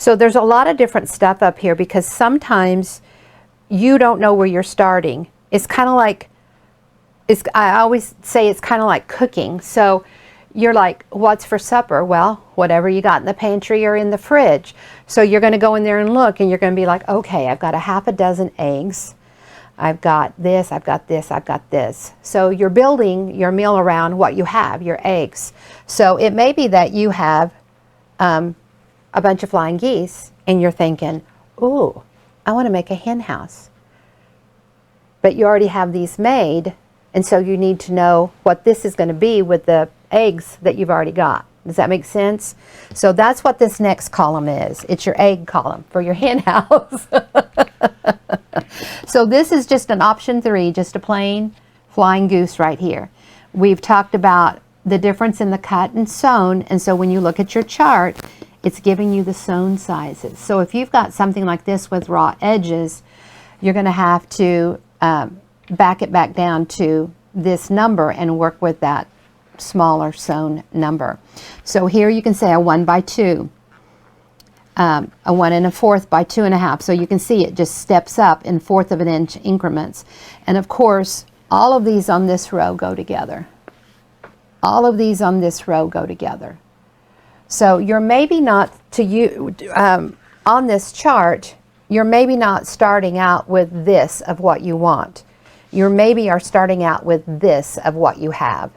So there's a lot of different stuff up here because sometimes you don't know where you're starting. It's kind of like, I always say it's kind of like cooking. So you're like, what's for supper? Well, whatever you got in the pantry or in the fridge. So you're going to go in there and look, and you're going to be like, okay, I've got a half a dozen eggs. I've got this, I've got this, I've got this. So you're building your meal around what you have, your eggs. So it may be that you have a bunch of flying geese, and you're thinking, ooh, I want to make a hen house. But you already have these made, and so you need to know what this is going to be with the eggs that you've already got. Does that make sense? So that's what this next column is. It's your egg column for your hen house. So this is just an option 3, just a plain flying goose right here. We've talked about the difference in the cut and sewn, and so when you look at your chart, it's giving you the sewn sizes. So if you've got something like this with raw edges, you're going to have to back it back down to this number and work with that smaller sewn number. So here you can say a 1 by 2, a 1 1/4 by 2 1/2. So you can see it just steps up in 1/4 of an inch increments. And of course, all of these on this row go together. All of these on this row go together. So you're maybe not on this chart, you're maybe not starting out with this of what you want. You maybe are starting out with this of what you have.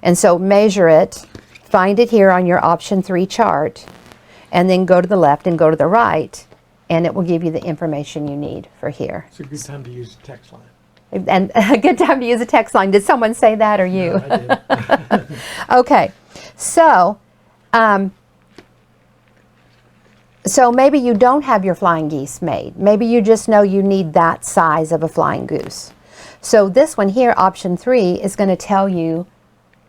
And so measure it, find it here on your option 3 chart, and then go to the left and go to the right, and it will give you the information you need for here. It's a good time to use a text line. And a good time to use a text line. Did someone say that or you? No, I did. Okay, so maybe you don't have your flying geese made. Maybe you just know you need that size of a flying goose. So this one here, option 3, is going to tell you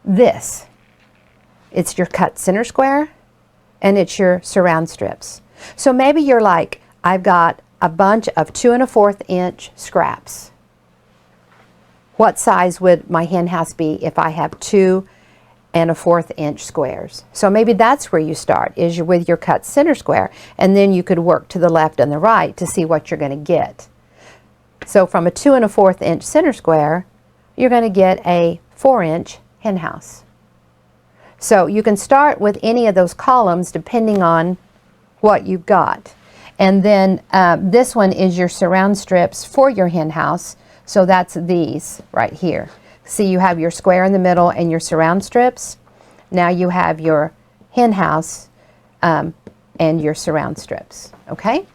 this. It's your cut center square, and it's your surround strips. So maybe you're like, I've got a bunch of 2 1/4 inch scraps. What size would my hen house be if I have 2 1/4 inch squares? So maybe that's where you start, is with your cut center square, and then you could work to the left and the right to see what you're going to get. So from a 2 1/4 inch center square, you're going to get a 4 inch hen house. So you can start with any of those columns depending on what you've got. And then this one is your surround strips for your hen house. So that's these right here. See, you have your square in the middle and your surround strips. Now you have your hen house and your surround strips. Okay?